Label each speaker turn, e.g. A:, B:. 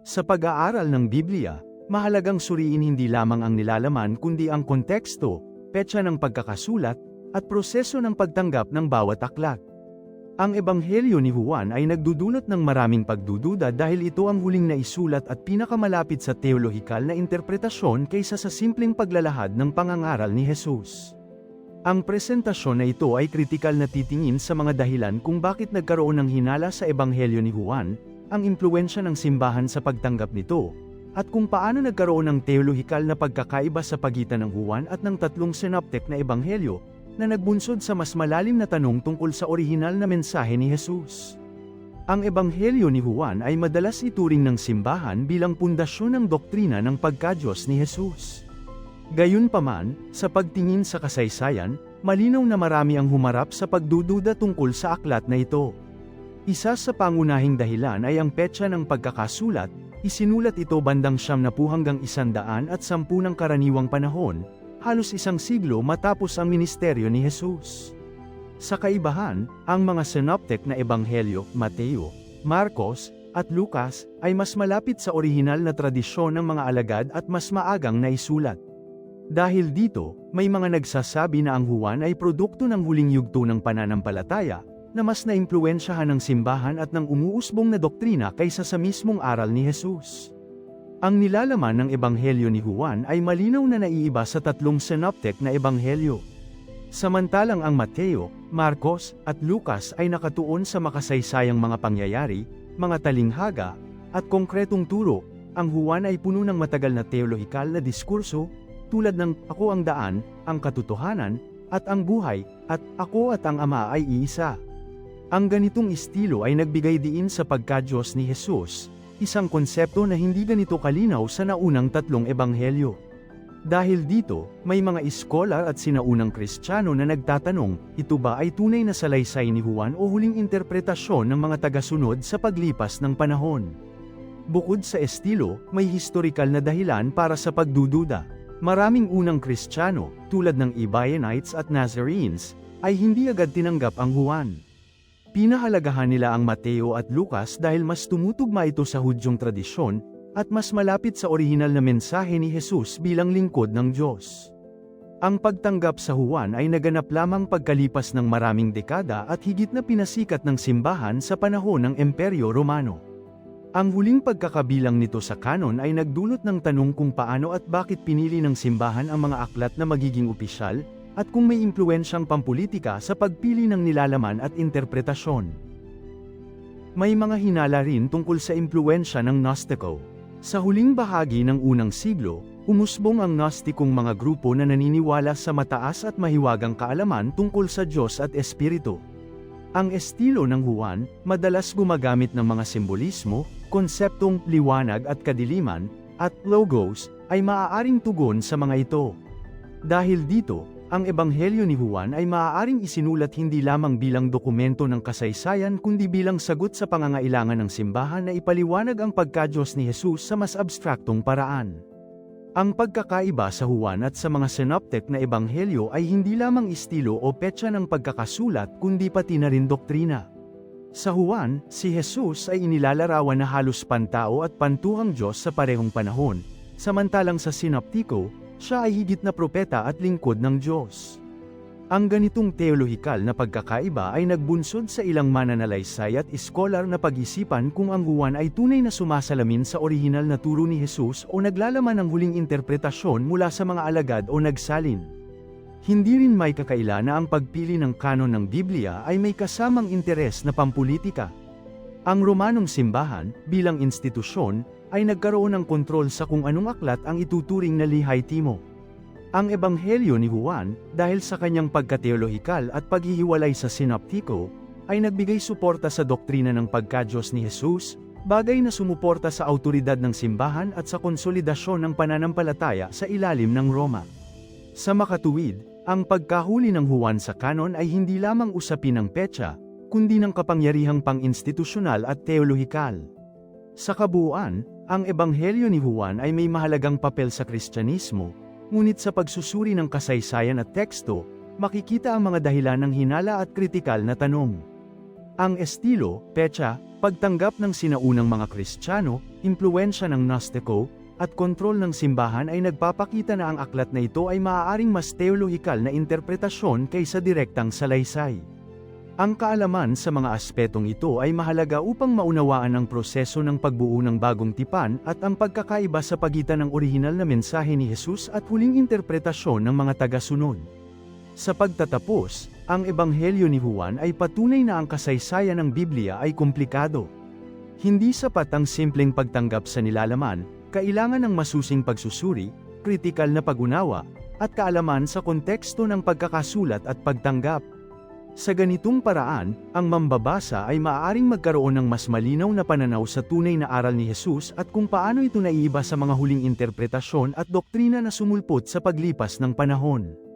A: Sa pag-aaral ng Biblia, mahalagang suriin hindi lamang ang nilalaman kundi ang konteksto, petsa ng pagkakasulat, at proseso ng pagtanggap ng bawat aklat. Ang Ebanghelyo ni Juan ay nagdudulot ng maraming pagdududa dahil ito ang huling naisulat at pinakamalapit sa teolohikal na interpretasyon kaysa sa simpleng paglalahad ng pangangaral ni Jesus. Ang presentasyon na ito ay kritikal na titingin sa mga dahilan kung bakit nagkaroon ng hinala sa Ebanghelyo ni Juan, ang impluwensya ng simbahan sa pagtanggap nito, at kung paano nagkaroon ng teolohikal na pagkakaiba sa pagitan ng Juan at ng tatlong synoptic na ebanghelyo, na nagbunsod sa mas malalim na tanong tungkol sa orihinal na mensahe ni Jesus. Ang Ebanghelyo ni Juan ay madalas ituring ng simbahan bilang pundasyon ng doktrina ng pagka-Diyos ni Jesus. Gayunpaman, sa pagtingin sa kasaysayan, malinaw na marami ang humarap sa pagdududa tungkol sa aklat na ito. Isa sa pangunahing dahilan ay ang petsa ng pagkakasulat, isinulat ito bandang 90 hanggang 110 ng karaniwang panahon, halos isang siglo matapos ang ministeryo ni Jesus. Sa kaibahan, ang mga synoptic na ebanghelyo, Mateo, Marcos, at Lucas, ay mas malapit sa orihinal na tradisyon ng mga alagad at mas maagang naisulat. Dahil dito, may mga nagsasabi na ang Juan ay produkto ng huling yugto ng pananampalataya, na mas naimpluwensyahan ng simbahan at ng umuusbong na doktrina kaysa sa mismong aral ni Jesus. Ang nilalaman ng Ebanghelyo ni Juan ay malinaw na naiiba sa tatlong synoptic na ebanghelyo. Samantalang ang Mateo, Marcos, at Lucas ay nakatuon sa makasaysayang mga pangyayari, mga talinghaga, at konkretong turo, ang Juan ay puno ng matagal na teolohikal na diskurso, tulad ng "Ako ang daan, ang katotohanan, at ang buhay, at ako at ang Ama ay iisa." Ang ganitong estilo ay nagbigay diin sa pagka-Diyos ni Jesus, isang konsepto na hindi ganito kalinaw sa naunang tatlong ebanghelyo. Dahil dito, may mga iskolar at sinaunang Kristiyano na nagtatanong, ito ba ay tunay na salaysay ni Juan o huling interpretasyon ng mga tagasunod sa paglipas ng panahon? Bukod sa estilo, may historikal na dahilan para sa pagdududa. Maraming unang Kristiyano, tulad ng Ebionites at Nazarenes, ay hindi agad tinanggap ang Juan. Pinahalagahan nila ang Mateo at Lucas dahil mas tumutugma ito sa Hudyong tradisyon, at mas malapit sa orihinal na mensahe ni Jesus bilang lingkod ng Diyos. Ang pagtanggap sa Juan ay naganap lamang pagkalipas ng maraming dekada at higit na pinasikat ng simbahan sa panahon ng Imperyo Romano. Ang huling pagkakabilang nito sa kanon ay nagdulot ng tanong kung paano at bakit pinili ng simbahan ang mga aklat na magiging opisyal, at kung may impluwensyang pampulitika sa pagpili ng nilalaman at interpretasyon. May mga hinala rin tungkol sa impluwensya ng Gnostiko. Sa huling bahagi ng unang siglo, umusbong ang Gnostikong mga grupo na naniniwala sa mataas at mahiwagang kaalaman tungkol sa Diyos at Espiritu. Ang estilo ng Juan, madalas gumagamit ng mga simbolismo, konseptong liwanag at kadiliman, at logos, ay maaaring tugon sa mga ito. Dahil dito, ang Ebanghelyo ni Juan ay maaaring isinulat hindi lamang bilang dokumento ng kasaysayan kundi bilang sagot sa pangangailangan ng simbahan na ipaliwanag ang pagka-Diyos ni Jesus sa mas abstraktong paraan. Ang pagkakaiba sa Juan at sa mga synoptic na ebanghelyo ay hindi lamang estilo o petsa ng pagkakasulat kundi pati na rin doktrina. Sa Juan, si Jesus ay inilalarawan na halos pantao at pantuhang Diyos sa parehong panahon, samantalang sa Sinoptiko, siya ay higit na propeta at lingkod ng Diyos. Ang ganitong teolohikal na pagkakaiba ay nagbunsod sa ilang mananalaysay at iskolar na pag-isipan kung ang Juan ay tunay na sumasalamin sa orihinal na turo ni Jesus o naglalaman ng huling interpretasyon mula sa mga alagad o nagsalin. Hindi rin may kakaila na ang pagpili ng kanon ng Biblia ay may kasamang interes na pampulitika. Ang Romanong simbahan, bilang institusyon, ay nagkaroon ng kontrol sa kung anong aklat ang ituturing na lihaytimo. Ang Ebanghelyo ni Juan, dahil sa kanyang pagkateolohikal at paghihiwalay sa Sinoptiko, ay nagbigay suporta sa doktrina ng pagka-Diyos ni Jesus, bagay na sumuporta sa awtoridad ng simbahan at sa konsolidasyon ng pananampalataya sa ilalim ng Roma. Sa makatuwid, ang pagkahuli ng Juan sa kanon ay hindi lamang usapin ng petsa, kundi ng kapangyarihang pang-institusyonal at teolohikal. Sa kabuuan, ang Ebanghelyo ni Juan ay may mahalagang papel sa Kristyanismo, ngunit sa pagsusuri ng kasaysayan at teksto, makikita ang mga dahilan ng hinala at kritikal na tanong. Ang estilo, petsa, pagtanggap ng sinaunang mga Kristiyano, impluwensya ng Gnostiko, at kontrol ng simbahan ay nagpapakita na ang aklat na ito ay maaaring mas teolohikal na interpretasyon kaysa direktang salaysay. Ang kaalaman sa mga aspetong ito ay mahalaga upang maunawaan ang proseso ng pagbuo ng bagong tipan at ang pagkakaiba sa pagitan ng orihinal na mensahe ni Jesus at huling interpretasyon ng mga tagasunod. Sa pagtatapos, ang Ebanghelyo ni Juan ay patunay na ang kasaysayan ng Biblia ay komplikado. Hindi sapat ang simpleng pagtanggap sa nilalaman, kailangan ng masusing pagsusuri, kritikal na pag-unawa, at kaalaman sa konteksto ng pagkakasulat at pagtanggap. Sa ganitong paraan, ang mambabasa ay maaaring magkaroon ng mas malinaw na pananaw sa tunay na aral ni Jesus at kung paano ito naiiba sa mga huling interpretasyon at doktrina na sumulpot sa paglipas ng panahon.